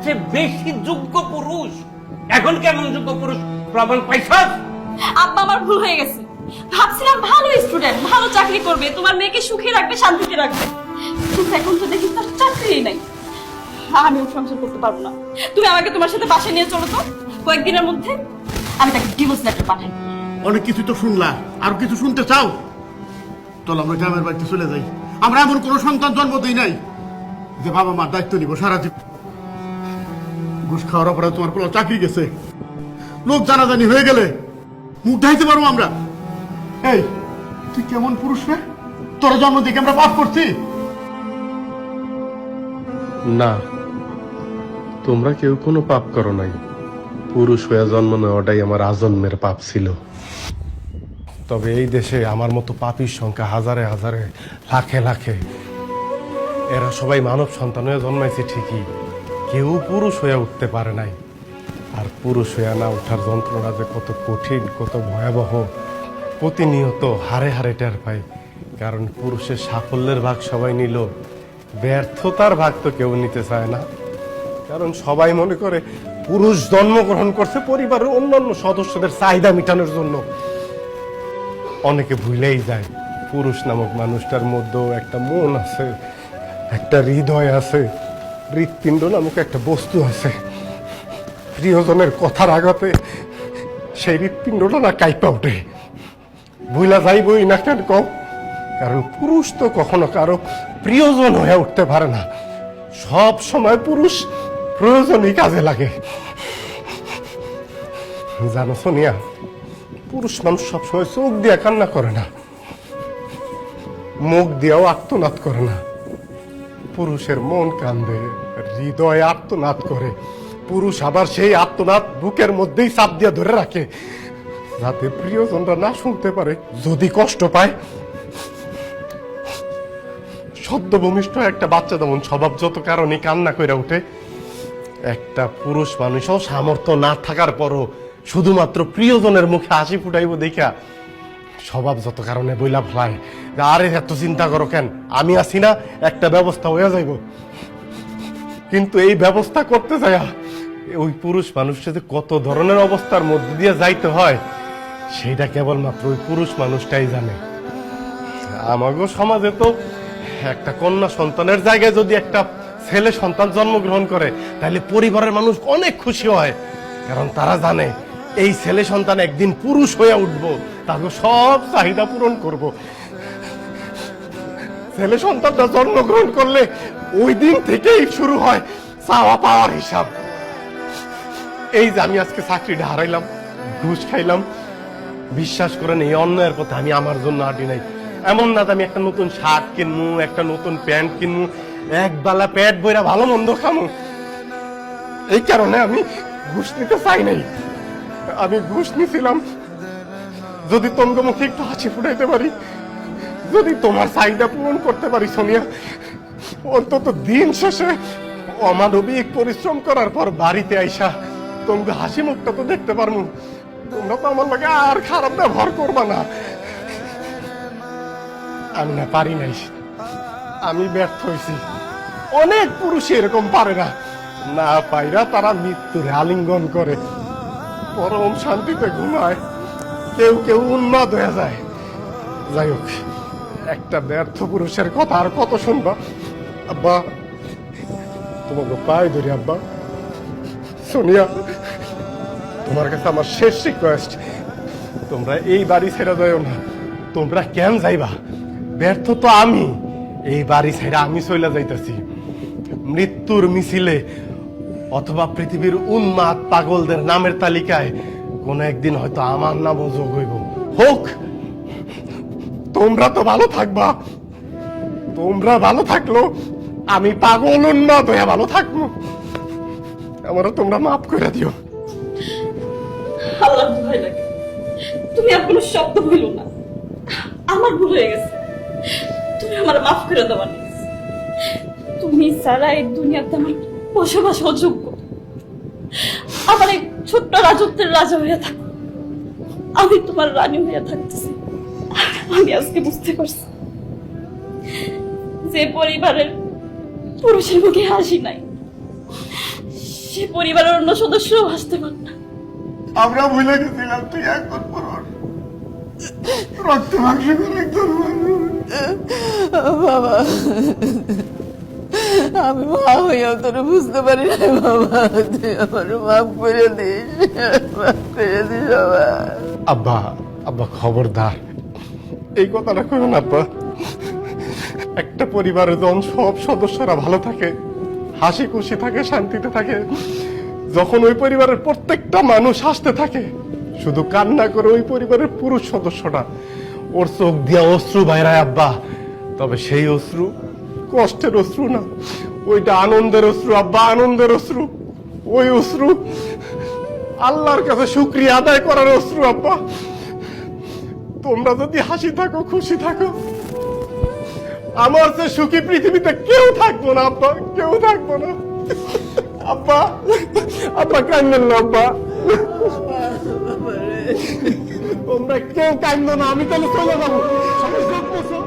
সবচেয়ে বেশি যোগ্য পুরুষ। এখন কেমন যোগ্য পুরুষ প্রমাণ পাইছস? আব্বা আমার ভুল হয়ে গেছে। ভাবছিলাম ভালো স্টুডেন্ট, ভালো চাকরি করবে, তোমার মেয়েকে সুখে রাখবে, শান্তিতে রাখবে, কিন্তু এখন তো দেখি তার চাকরিই নাই। আমি ওর সংসার করতে পারবো না। তুমি আমাকে তোমার সাথে বাসায় নিয়ে চলো তো, কয়েকদিনের মধ্যে আমি তাকে ডিভোর্স লেটার পাঠাই। অনেক কিছু তো শুনলা, আর কিছু শুনতে চাও? চলো আমরা গ্রামের বাড়িতে চলে যাই। আমরা এমন কোনো সন্তান জন্ম দিই নাই যে বাবা মার দায়িত্ব নিব সারা জীবন। ঘুষ খাওয়ার অপরাধে তোমার কোনো চাকরি গেছে, লোক জানাজানি হয়ে গেলে মুখ ঢাইতে পারবো আমরা? এই তুই কেমন পুরুষ রে? তোর জন্ম দিকে আমরা পাপ করছি? না, তোমরা কেউ কোনো পাপ করো নাই। পুরুষ হয়ে জন্ম নেওয়াটাই আমার আজন্মের পাপ ছিল। তবে এই দেশে আমার মতো পাপীর সংখ্যা হাজারে হাজারে, লাখে লাখে। এরা সবাই মানব সন্তান হয়ে জন্মাইছে ঠিকই, কেউ পুরুষ হয়ে উঠতে পারে নাই। আর পুরুষ হয়ে না ওঠার যন্ত্রণা যে কত কঠিন, কত ভয়াবহ, প্রতিনিয়ত হারে হারে টের পাই। কারণ পুরুষের সাফল্যের ভাগ সবাই নিল, ব্যর্থতার ভাগ তো কেউ নিতে চায় না। কারণ সবাই মনে করে পুরুষ জন্মগ্রহণ করছে পরিবারের অন্যান্য সদস্যদের চাহিদা মেটানোর জন্য। অনেকে ভুলেই যায় পুরুষ নামক মানুষটার মধ্যেও একটা মন আছে, একটা হৃদয় আছে, হৃৎপিণ্ড নামক একটা বস্তু আছে। প্রিয়জনের কথার আঘাতে সেই হৃৎপিণ্ডটা না কাইপা ওঠে। ভুলা যাইবই না কেন কম? কারণ পুরুষ তো কখনো কারো প্রিয়জন হয়ে উঠতে পারে না। সব সময় পুরুষ প্রয়োজনই কাজে লাগে। জানো সোনিয়া, পুরুষ মানুষ সবসময় চোখ দিয়ে কান্না করে না, মুখ দিয়েও আর্তনাদ করে না। পুরুষের মন কান্দে, হৃদয় আর্তনাদ করে। পুরুষ আবার সেই আর্তনাদ বুকের মধ্যেই চাপ দিয়ে ধরে রাখে, যাতে প্রিয়জনরা না শুনতে পারে। যদি কষ্ট পায়, সদ্য ভূমিষ্ঠ একটা বাচ্চা যেমন স্বভাব যত কারণে কান্না করে ওঠে, একটা পুরুষ মানুষও সামর্থ্য না থাকার পরও শুধুমাত্র প্রিয়জনের মুখে হাসি ফুটাইব দেখা স্বভাব যত কারণে বইলা ফেলায়, আরে এত চিন্তা করো কেন, আমি আছি না, একটা ব্যবস্থা হয়ে যাইব। কিন্তু এই ব্যবস্থা করতে যায় ওই পুরুষ মানুষটা যে কত ধরনের অবস্থার মধ্যে দিয়ে যাইতে হয়, সেটা কেবলমাত্র ওই পুরুষ মানুষটাই জানে। আমাগো সমাজে তো একটা কন্যা সন্তানের জায়গায় যদি একটা ছেলে সন্তান জন্মগ্রহণ করে, তাহলে পরিবারের মানুষ অনেক খুশি হয়। কারণ তারা জানে এই ছেলে সন্তান একদিন পুরুষ হয়ে উঠবো, তাকে সব চাহিদা পূরণ করব। ছেলে সন্তানটা জন্মগ্রহণ করলে ওই দিন থেকেই শুরু হয় চাওয়া পাওয়ার হিসাব। এই যে আমি আজকে চাকরিটা হারাইলাম, ঘুষ খাইলাম, বিশ্বাস করেন এই অন্যায়ের কথা আমি আমার জন্য আটি নাই। এমন না আমি একটা নতুন শার্ট কিনবো, একটা নতুন প্যান্ট কিনবো, এক বেলা পেট বইরা ভালো মন্দ খামো, এই কারণে আমি ঘুষ নিতে চাই নাই। আমি ঘুষ নিছিলাম যদি তোমার মুখে একটু হাসি ফুটাইতে পারি, যদি তোমার চাহিদা পূরণ করতে পারি। সোনিয়া, অন্তত দিন শেষে অমানবিক পরিশ্রম করার পর বাড়িতে আইসা তোমাকে হাসি মুখটা তো দেখতে পারবো। তোমরা তো আমার লাগে আর খারাপ ব্যবহার করবা না। আমি না পারি নাই, আমি ব্যর্থ হয়েছি। অনেক পুরুষ এরকম পারে না, না পাইরা তারা মৃত্যুর আলিঙ্গন করে, পরম শান্তিতে ঘুমায়, কেউ কেউ উন্মাদ হয়ে যায়। যাই হোক, একটা ব্যর্থ পুরুষের কথা আর কত শুনবা? আব্বা, তোমাকে পায়ে ধরি আব্বা। সোনিয়া, তোমার কাছে আমার শেষ রিকোয়েস্ট, তোমরা এই বাড়ি ছেড়ে যাও না। তোমরা কেন যাইবা? ব্যর্থ তো আমি, এই বাড়ি ছেড়ে আমি চলে যাইতেছি মৃত্যুর মিছিলে, অথবা পৃথিবীর উন্মাদ পাগলদের নামের তালিকায় কোন একদিন হয়তো আমার নামও যোগ হইব। হোক, তোমরা তো ভালো থাকবা। তোমরা ভালো থাকলো আমি পাগল উন্মাদ হয়ে ভালো থাকবো। আমারও তোমরা মাফ করে দিও। আল্লাহর ভয় লাগে, তুমি আর কোনো শব্দ বলো না। আমার ভুল হয়ে গেছে, তুমি আমার মাফ করে দেওয়া নেই। তুমি সারা এই দুনিয়াতে আমার বসবাস অযোগ্য। আমার এই ছোট্ট রাজত্বের রাজা হয়ে থাকো, আমি তোমার রানী হয়ে থাকতেছি। আমি আজকে বুঝতে পারছি, যে পরিবারের পুরুষের মুখে হাসি নাই, সে পরিবারের অন্য সদস্যও আসতে পারে না। আমরা ভুলে গেছিলাম তুই একবার পর রক্ত মাংস করে একজন মানুষ। বাবা, আমি মা হইয়াও তোর বুঝতে পারি না বাবা, তুই আমার মাফ করে দিস, মাফ করে দিস বাবা। আব্বা, আব্বা খবরদার এই কথাটা কইও না আব্বা। একটা পরিবারে যখন সব সদস্যরা ভালো থাকে, হাসি খুশি থাকে, শান্তিতে থাকে, যখন ওই পরিবারের প্রত্যেকটা মানুষ হাসতে থাকে, শুধু কান্না করে ওই পরিবারের পুরুষ সদস্যটা, ওর চোখ দিয়া অশ্রু বাইরায় আব্বা, তবে সেই অশ্রু কষ্টের অশ্রু না, ওইটা আনন্দের অশ্রু আব্বা, আনন্দের অশ্রু। ওই অশ্রু আল্লাহর কাছে শুকরিয়া আদায় করার অশ্রু আব্বা। তোমরা যদি হাসি থাকো, খুশি থাকো, আমার চেয়ে সুখী পৃথিবীতে কেউ থাকবো না আব্বা, কেউ থাকবো না। আব্বা, আব্বা কান্দেন না আব্বা, তোমরা কেউ কান্দো না, আমি তাহলে চলে যাবো। সবাই চুপ বসো।